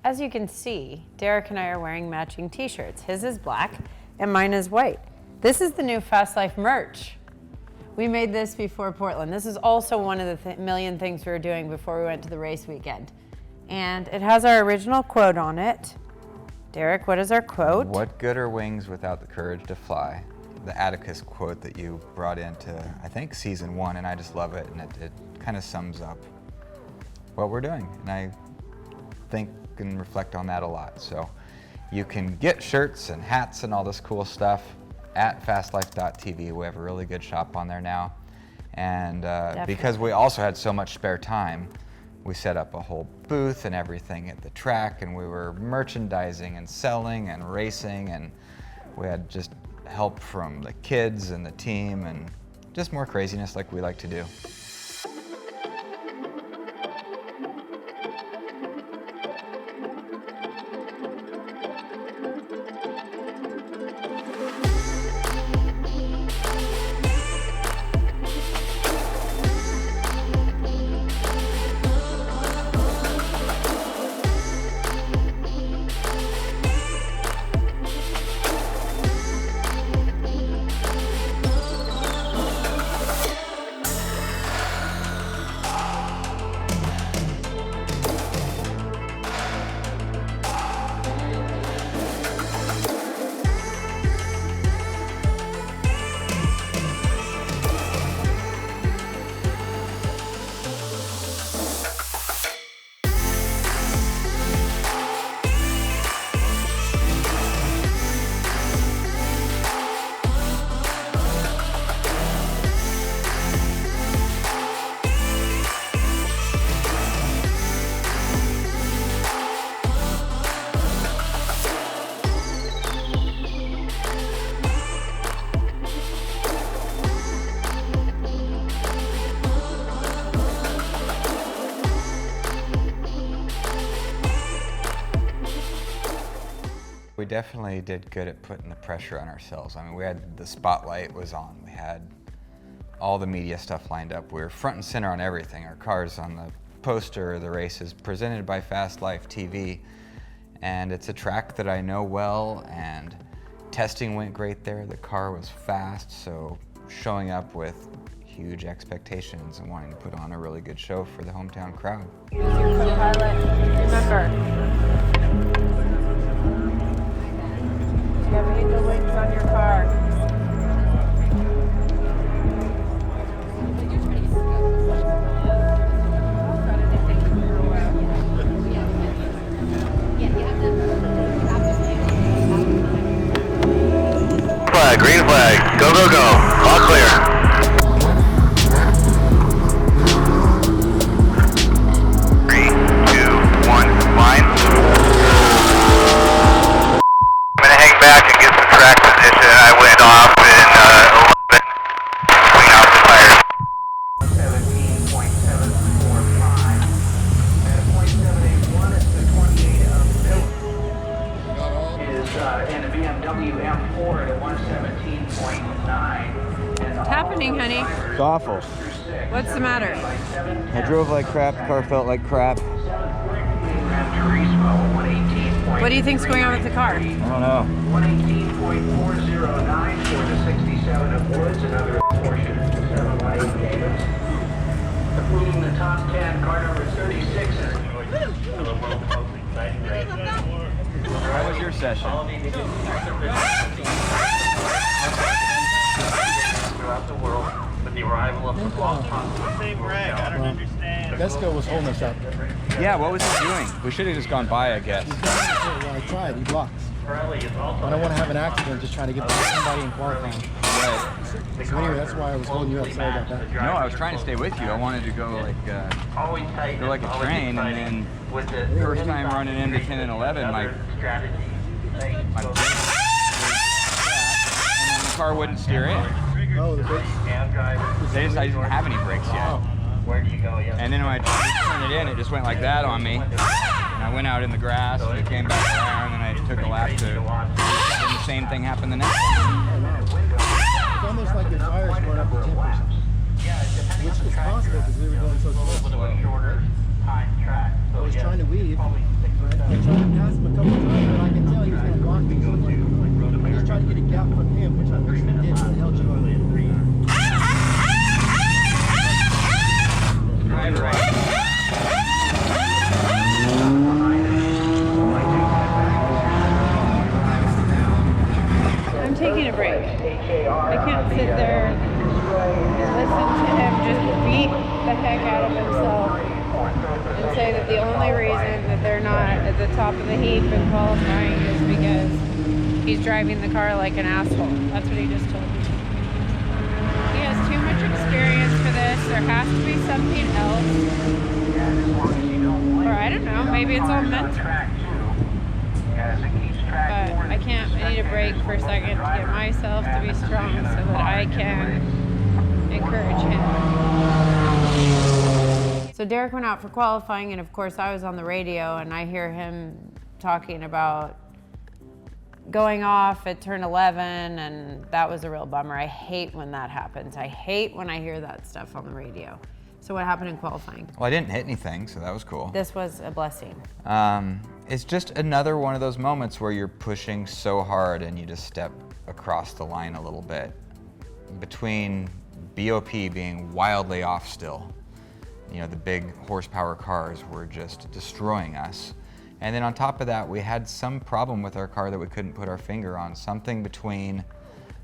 As you can see, Derek and I are wearing matching t-shirts. His is black and mine is white. This is the new Fastlife merch. We made this before Portland. This is also one of the million things we were doing before we went to the race weekend. And it has our original quote on it. Derek, what is our quote? What good are wings without the courage to fly? The Atticus quote that you brought into, I think, season 1, and I just love it, and it kind of sums up what we're doing. And I think and reflect on that a lot. So you can get shirts and hats and all this cool stuff at fastlife.tv. We have a really good shop on there now. And because we also had so much spare time, we set up a whole booth and everything at the track, and we were merchandising and selling and racing, and we had just help from the kids and the team and just more craziness like we like to do. We definitely did good at putting the pressure on ourselves. I mean, we had the spotlight was on. We had all the media stuff lined up. We were front and center on everything. Our cars on the poster, the races presented by Fastlife TV. And it's a track that I know well, and testing went great there. The car was fast, so showing up with huge expectations and wanting to put on a really good show for the hometown crowd. Here's your co-pilot. Remember, you have angel wings on your car. Flag, green flag. Go, go, go. All clear. What's happening, honey? It's awful. What's the matter? I drove like crap, the car felt like crap. What do you think's going on with the car? I don't know. 118.409 for the 67 of Woods, another portion of 718 Davis. Including the top 10, car number 36 is... How was your session? Throughout the world, with the arrival of the long I don't understand. Vesco was holding us up. Yeah, what was he doing? We should have just gone by, I guess. Well, I tried. He blocks. I don't want to have an accident just trying to get by somebody in qualifying. Right. So anyway, that's why I was holding you up. Sorry about that. No, I was trying to stay with you. I wanted to go like a train, and then first time running into 10 and 11, my and then the car wouldn't steer in. Oh, the brakes. I didn't have any brakes yet. Where do you go? And then when I tried to turn it in, it just went like that on me. And I went out in the grass, and it came back around, and I took a lap to, and the same thing happened the next time. It's almost like the tires going up to 10%. Which is possible because we were going so slow. I was trying to weave, right? the only reason that they're not at the top of the heap in qualifying is because he's driving the car like an asshole. That's what he just told me. He has too much experience for this. There has to be something else. Or I don't know, maybe it's all mental. But I can't, I need a break for a second to get myself to be strong so that I can encourage him. So Derek went out for qualifying, and of course I was on the radio, and I hear him talking about going off at turn 11, and that was a real bummer. I hate when that happens. I hate when I hear that stuff on the radio. So what happened in qualifying? Well, I didn't hit anything, so that was cool. This was a blessing. It's just another one of those moments where you're pushing so hard and you just step across the line a little bit. Between BOP being wildly off still, you know, the big horsepower cars were just destroying us. And then on top of that, we had some problem with our car that we couldn't put our finger on. Something between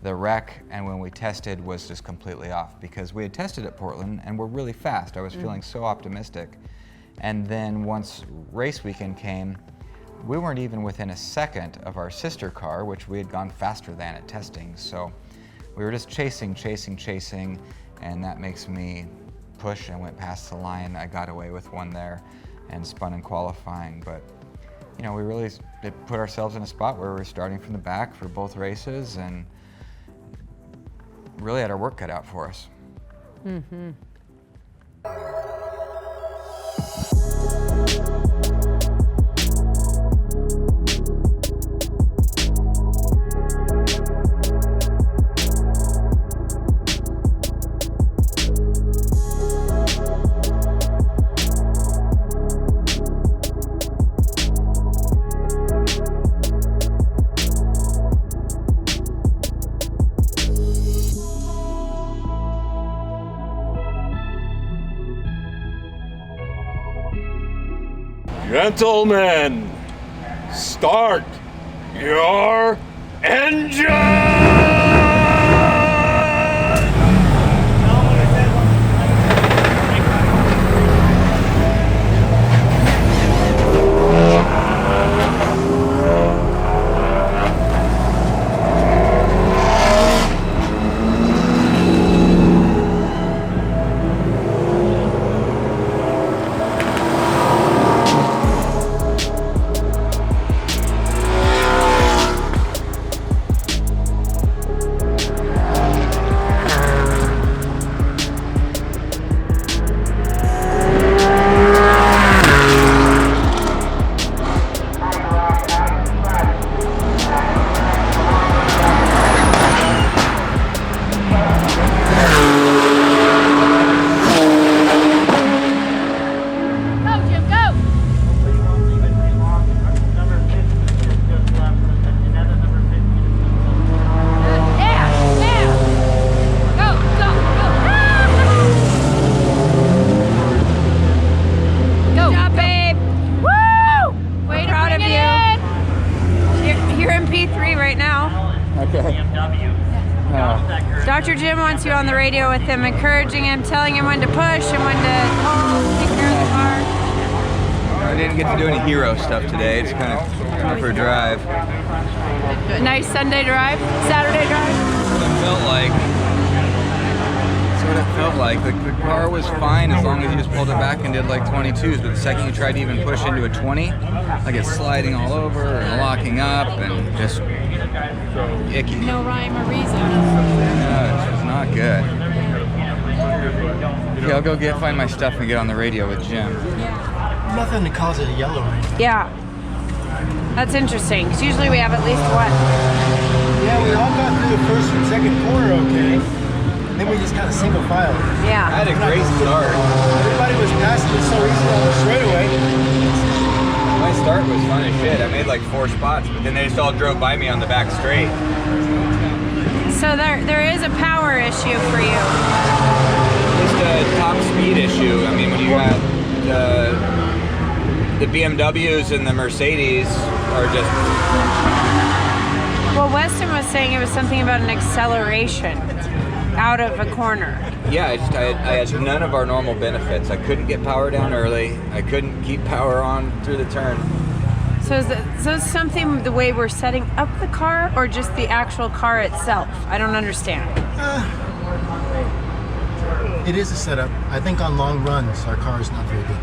the wreck and when we tested was just completely off, because we had tested at Portland and we're really fast. I was feeling so optimistic. And then once race weekend came, we weren't even within a second of our sister car, which we had gone faster than at testing. So we were just chasing, and that makes me push and went past the line. I got away with one there and spun in qualifying, but you know, we really did put ourselves in a spot where we were starting from the back for both races and really had our work cut out for us. Mm-hmm. Gentlemen, start your engine! Dr. Jim wants you on the radio with him, encouraging him, telling him when to push and when to take care of the car. I didn't get to do any hero stuff today. It's kind of for a drive. A nice Sunday drive? Saturday drive? That's what it felt like. The car was fine as long as you just pulled it back and did like 22s, but the second you tried to even push into a 20, like it's sliding all over and locking up and just icky. No rhyme or reason. No, it's just not good. Okay, I'll go find my stuff and get on the radio with Jim. Nothing to cause it a yellow right now. Yeah. That's interesting, because usually we have at least one. Yeah, we all got through the first and second corner okay. Then we just kind of single filed. Yeah. I had a great start. Everybody was passing it so easy on the straightaway. My start was fun as shit. I made like 4 spots, but then they just all drove by me on the back straight. So there is a power issue for you. Just a top speed issue. I mean, when you got the BMWs and the Mercedes are just... Well, Weston was saying it was something about an acceleration. out of a corner. Yeah, I had none of our normal benefits. I couldn't get power down early. I couldn't keep power on through the turn. So is something the way we're setting up the car, or just the actual car itself? I don't understand. It is a setup. I think on long runs, our car is not very good.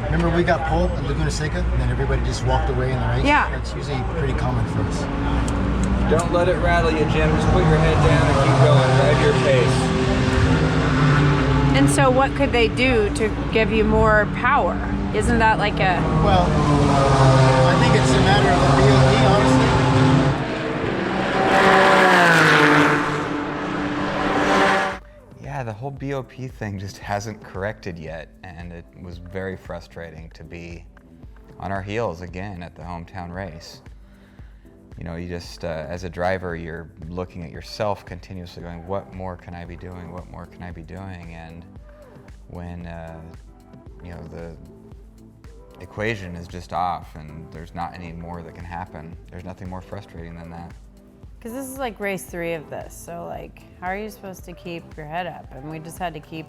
Remember we got pole at Laguna Seca, and then everybody just walked away in the race? Yeah. That's usually pretty common for us. Don't let it rattle you, Jim. Just put your head down and keep going. Drive your pace. And so what could they do to give you more power? Isn't that like a... Well, I think it's a matter of the BOD, honestly. Yeah, the whole BOP thing just hasn't corrected yet, and it was very frustrating to be on our heels again at the hometown race. You know, you just, as a driver, you're looking at yourself continuously going, what more can I be doing? What more can I be doing? And when, you know, the equation is just off and there's not any more that can happen, there's nothing more frustrating than that. Because this is like race 3 of this, so like, how are you supposed to keep your head up? And we just had to keep,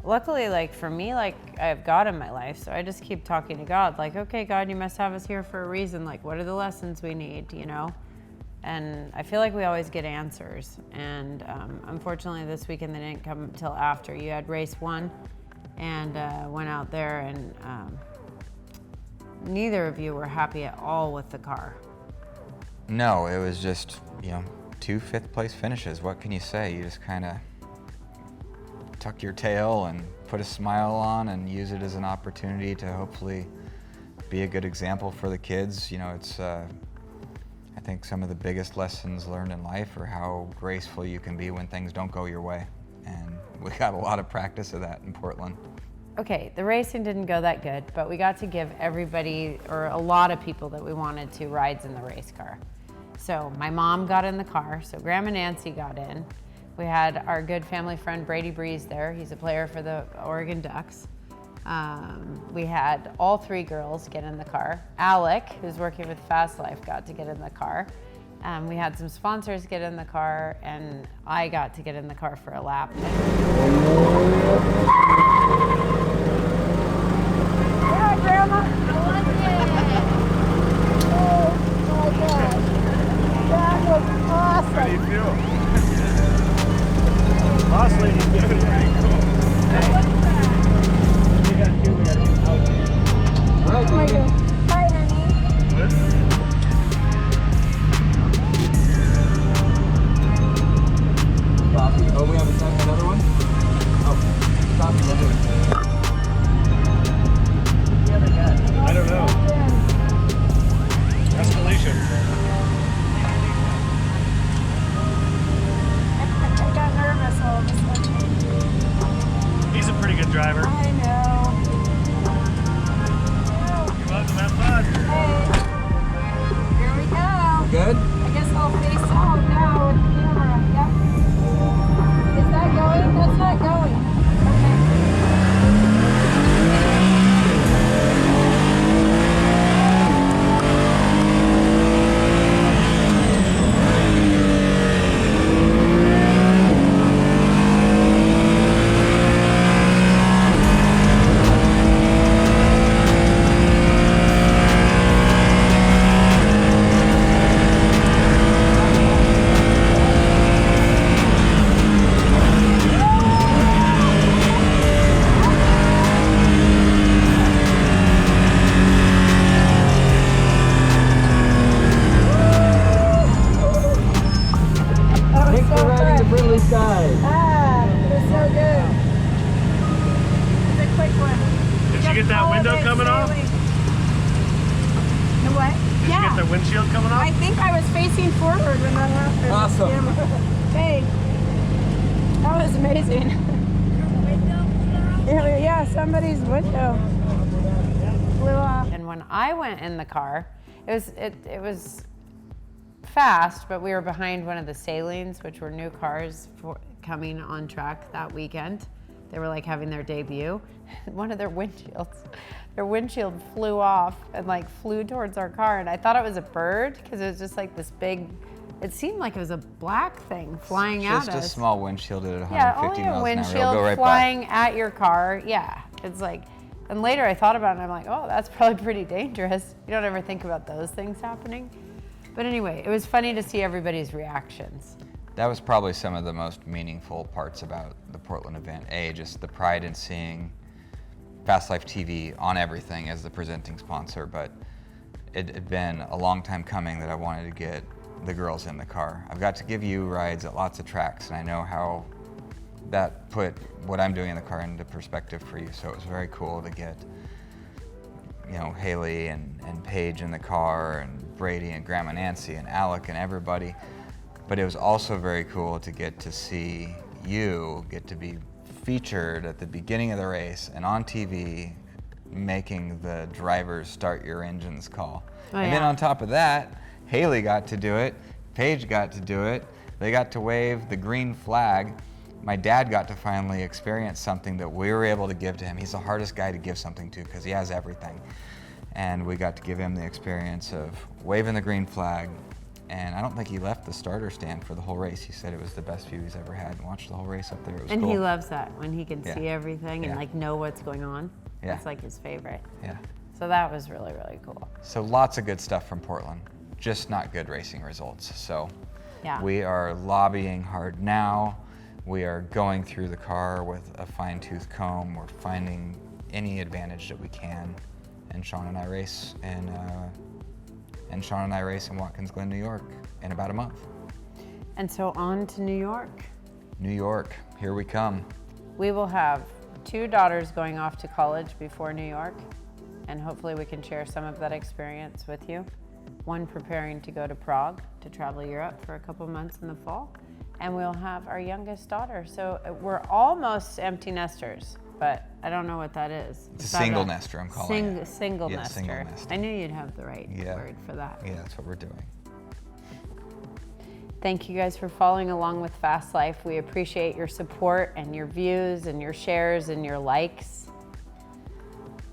luckily, like for me, like I have God in my life, so I just keep talking to God, like, okay, God, you must have us here for a reason. Like, what are the lessons we need, you know? And I feel like we always get answers. And unfortunately, this weekend they didn't come until after. You had race 1 and went out there, and neither of you were happy at all with the car. No, it was just, you know, 2 fifth-place finishes. What can you say? You just kind of tuck your tail and put a smile on and use it as an opportunity to hopefully be a good example for the kids. You know, it's, I think some of the biggest lessons learned in life are how graceful you can be when things don't go your way. And we got a lot of practice of that in Portland. Okay, the racing didn't go that good, but we got to give everybody, or a lot of people that we wanted to, rides in the race car. So my mom got in the car, so Grandma Nancy got in. We had our good family friend Brady Breeze there. He's a player for the Oregon Ducks. We had all 3 girls get in the car. Alec, who's working with Fastlife, got to get in the car. We had some sponsors get in the car, and I got to get in the car for a lap. Yeah, Grandma. I love it. Oh my gosh. That was awesome. How do you feel? Boss lady's giving it pretty cool. Oh my God. Hi, honey. Good? Coffee. Oh, we have another one? Oh, coffee. I don't know. Escalation. I got nervous all of a sudden. He's a pretty good driver. I know. You're welcome, have fun. Hey, here we go. Good? I guess I'll face out now with the camera. Yep. Is that going? That's not going. Okay. The windshield coming off? I think I was facing forward when that happened. Awesome. Hey, that was amazing. Yeah, somebody's window blew off. And when I went in the car, it was fast, but we were behind one of the Salines, which were new cars coming on track that weekend. They were like having their debut. One of their windshield flew off and like flew towards our car, and I thought it was a bird because it was just like this big It seemed like it was a black thing flying at us. Just a small windshield at 150 Yeah, only a miles an hour. windshield It'll go right flying by. at your car. Yeah, it's like, and later I thought about it and I'm like, oh, that's probably pretty dangerous. You don't ever think about those things happening. But anyway, it was funny to see everybody's reactions. That was probably some of the most meaningful parts about the Portland event. Just the pride in seeing Fastlife TV on everything as the presenting sponsor, but it had been a long time coming that I wanted to get the girls in the car. I've got to give you rides at lots of tracks, and I know how that put what I'm doing in the car into perspective for you, so it was very cool to get, you know, Haylee and Paige in the car, and Brady and Grandma Nancy and Alec and everybody. But it was also very cool to get to see you get to be featured at the beginning of the race and on TV making the drivers start your engines call. Oh, and then yeah. on top of that, Haylee got to do it, Paige got to do it, they got to wave the green flag. My dad got to finally experience something that we were able to give to him. He's the hardest guy to give something to because he has everything. And we got to give him the experience of waving the green flag. And I don't think he left the starter stand for the whole race. He said it was the best view he's ever had and watched the whole race up there. It was And cool. he loves that, when he can Yeah. see everything and Yeah. like know what's going on. Yeah. That's like his favorite. Yeah. So that was really, really cool. So lots of good stuff from Portland, just not good racing results. So Yeah. we are lobbying hard now. We are going through the car with a fine-tooth comb. We're finding any advantage that we can. And Sean and I race in Watkins Glen, New York in about a month. And so on to New York. New York, here we come. We will have 2 daughters going off to college before New York, and hopefully we can share some of that experience with you. One preparing to go to Prague to travel Europe for a couple months in the fall, and we'll have our youngest daughter. So we're almost empty nesters, but I don't know what that is. It's a Is that single nester, I'm calling it. Single Yeah, nester. single nester. I knew you'd have the right Yeah. word for that. Yeah, that's what we're doing. Thank you guys for following along with Fast Life. We appreciate your support and your views and your shares and your likes.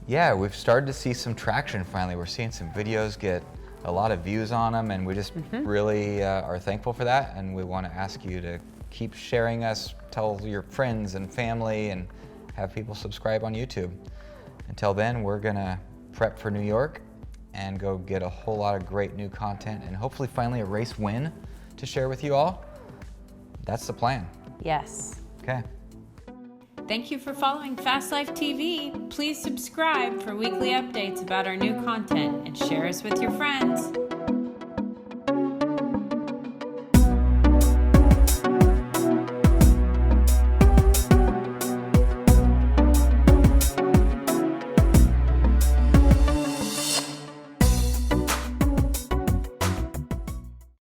Yeah, we've started to see some traction finally. We're seeing some videos get a lot of views on them, and we just really are thankful for that. And we want to ask you to keep sharing us, tell your friends and family, and have people subscribe on YouTube. Until then, we're gonna prep for New York and go get a whole lot of great new content and hopefully finally a race win to share with you all. That's the plan. Yes. Okay. Thank you for following Fast Life TV. Please subscribe for weekly updates about our new content and share us with your friends.